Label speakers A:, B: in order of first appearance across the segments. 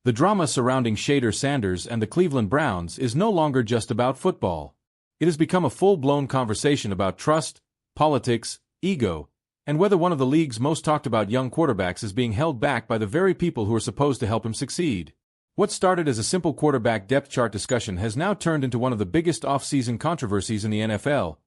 A: The drama surrounding Shedeur Sanders and the Cleveland Browns is no longer just about football. It has become a full-blown conversation about trust, politics, ego, and whether one of the league's most talked-about young quarterbacks is being held back by the very people who are supposed to help him succeed. What started as a simple quarterback depth chart discussion has now turned into one of the biggest off-season controversies in the NFL,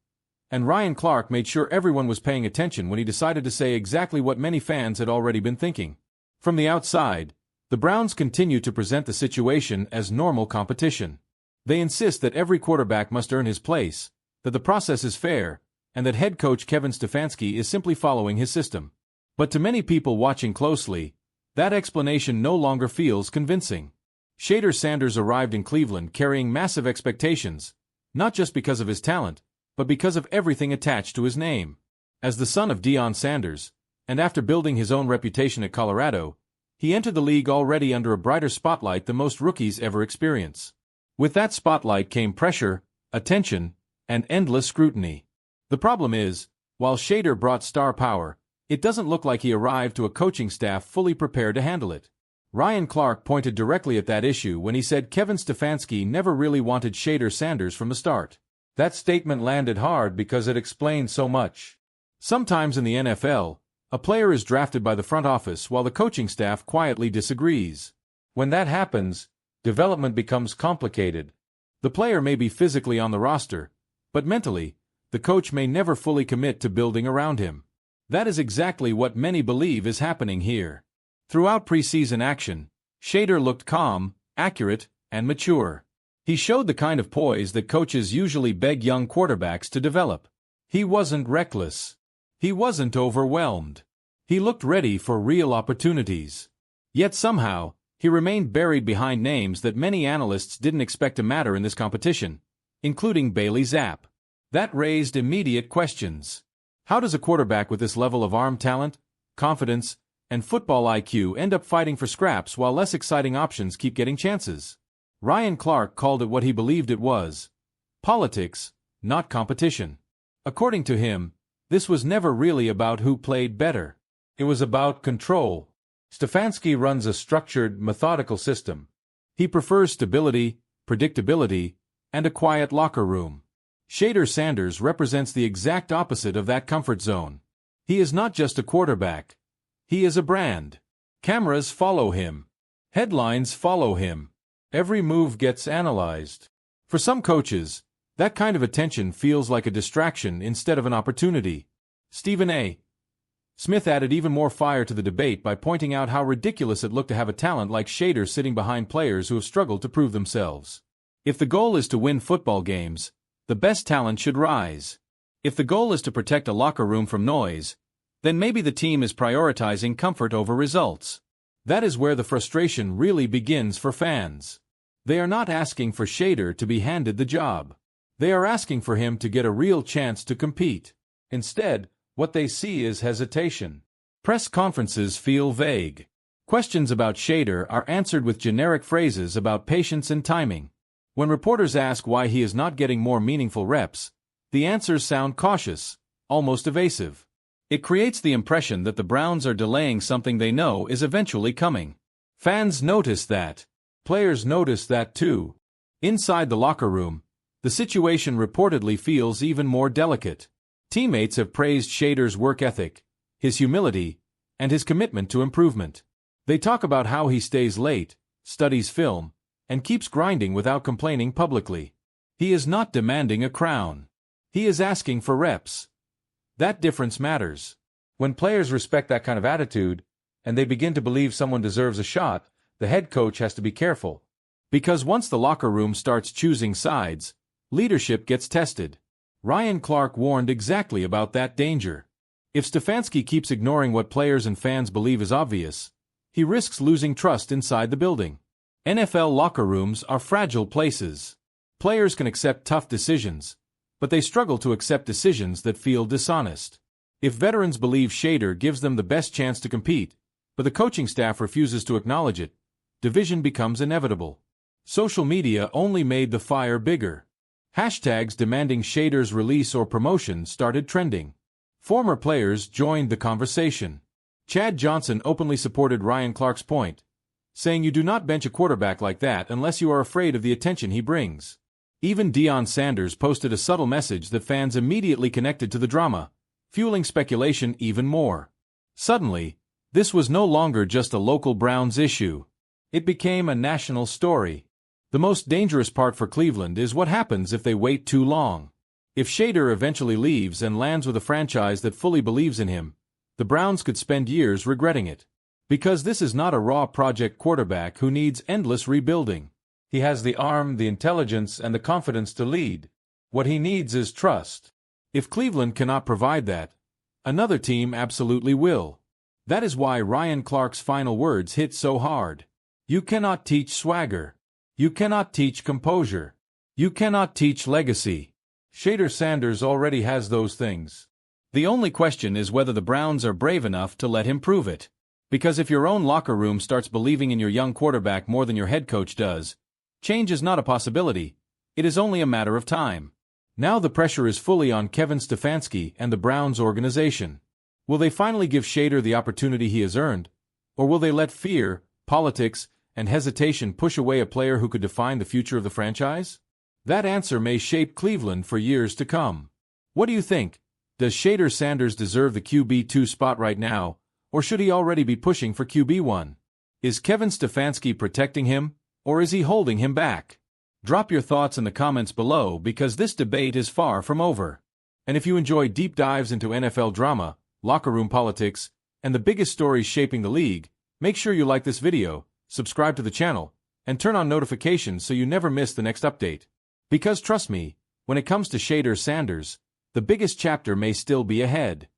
A: and Ryan Clark made sure everyone was paying attention when he decided to say exactly what many fans had already been thinking. From the outside, the Browns continue to present the situation as normal competition. They insist that every quarterback must earn his place, that the process is fair, and that head coach Kevin Stefanski is simply following his system. But to many people watching closely, that explanation no longer feels convincing. Shedeur Sanders arrived in Cleveland carrying massive expectations, not just because of his talent, but because of everything attached to his name. As the son of Deion Sanders, and after building his own reputation at Colorado, he entered the league already under a brighter spotlight than most rookies ever experience. With that spotlight came pressure, attention, and endless scrutiny. The problem is, while Shedeur brought star power, it doesn't look like he arrived to a coaching staff fully prepared to handle it. Ryan Clark pointed directly at that issue when he said Kevin Stefanski never really wanted Shedeur Sanders from the start. That statement landed hard because it explained so much. Sometimes in the NFL, a player is drafted by the front office while the coaching staff quietly disagrees. When that happens, development becomes complicated. The player may be physically on the roster, but mentally, the coach may never fully commit to building around him. That is exactly what many believe is happening here. Throughout preseason action, Shedeur looked calm, accurate, and mature. He showed the kind of poise that coaches usually beg young quarterbacks to develop. He wasn't reckless. He wasn't overwhelmed. He looked ready for real opportunities. Yet somehow, he remained buried behind names that many analysts didn't expect to matter in this competition, including Bailey Zapp. That raised immediate questions. How does a quarterback with this level of arm talent, confidence, and football IQ end up fighting for scraps while less exciting options keep getting chances? Ryan Clark called it what he believed it was: politics, not competition. According to him, this was never really about who played better. It was about control. Stefanski runs a structured, methodical system. He prefers stability, predictability, and a quiet locker room. Shedeur Sanders represents the exact opposite of that comfort zone. He is not just a quarterback. He is a brand. Cameras follow him. Headlines follow him. Every move gets analyzed. For some coaches, that kind of attention feels like a distraction instead of an opportunity. Stephen A. Smith added even more fire to the debate by pointing out how ridiculous it looked to have a talent like Shedeur sitting behind players who have struggled to prove themselves. If the goal is to win football games, the best talent should rise. If the goal is to protect a locker room from noise, then maybe the team is prioritizing comfort over results. That is where the frustration really begins for fans. They are not asking for Shedeur to be handed the job. They are asking for him to get a real chance to compete. Instead, what they see is hesitation. Press conferences feel vague. Questions about Shedeur are answered with generic phrases about patience and timing. When reporters ask why he is not getting more meaningful reps, the answers sound cautious, almost evasive. It creates the impression that the Browns are delaying something they know is eventually coming. Fans notice that. Players notice that too. Inside the locker room, the situation reportedly feels even more delicate. Teammates have praised Shedeur's work ethic, his humility, and his commitment to improvement. They talk about how he stays late, studies film, and keeps grinding without complaining publicly. He is not demanding a crown. He is asking for reps. That difference matters. When players respect that kind of attitude, and they begin to believe someone deserves a shot, the head coach has to be careful. Because once the locker room starts choosing sides, leadership gets tested. Ryan Clark warned exactly about that danger. If Stefanski keeps ignoring what players and fans believe is obvious, he risks losing trust inside the building. NFL locker rooms are fragile places. Players can accept tough decisions, but they struggle to accept decisions that feel dishonest. If veterans believe Shedeur gives them the best chance to compete, but the coaching staff refuses to acknowledge it, division becomes inevitable. Social media only made the fire bigger. Hashtags demanding Shedeur's release or promotion started trending. Former players joined the conversation. Chad Johnson openly supported Ryan Clark's point, saying you do not bench a quarterback like that unless you are afraid of the attention he brings. Even Deion Sanders posted a subtle message that fans immediately connected to the drama, fueling speculation even more. Suddenly, this was no longer just a local Browns issue. It became a national story. The most dangerous part for Cleveland is what happens if they wait too long. If Shedeur eventually leaves and lands with a franchise that fully believes in him, the Browns could spend years regretting it. Because this is not a raw project quarterback who needs endless rebuilding. He has the arm, the intelligence, and the confidence to lead. What he needs is trust. If Cleveland cannot provide that, another team absolutely will. That is why Ryan Clark's final words hit so hard. You cannot teach swagger. You cannot teach composure. You cannot teach legacy. Shedeur Sanders already has those things. The only question is whether the Browns are brave enough to let him prove it. Because if your own locker room starts believing in your young quarterback more than your head coach does, change is not a possibility. It is only a matter of time. Now the pressure is fully on Kevin Stefanski and the Browns organization. Will they finally give Shedeur the opportunity he has earned? Or will they let fear, politics, and hesitation push away a player who could define the future of the franchise? That answer may shape Cleveland for years to come. What do you think? Does Shedeur Sanders deserve the QB2 spot right now, or should he already be pushing for QB1? Is Kevin Stefanski protecting him, or is he holding him back? Drop your thoughts in the comments below because this debate is far from over. And if you enjoy deep dives into NFL drama, locker room politics, and the biggest stories shaping the league, make sure you like this video, subscribe to the channel, and turn on notifications so you never miss the next update. Because trust me, when it comes to Shedeur Sanders, the biggest chapter may still be ahead.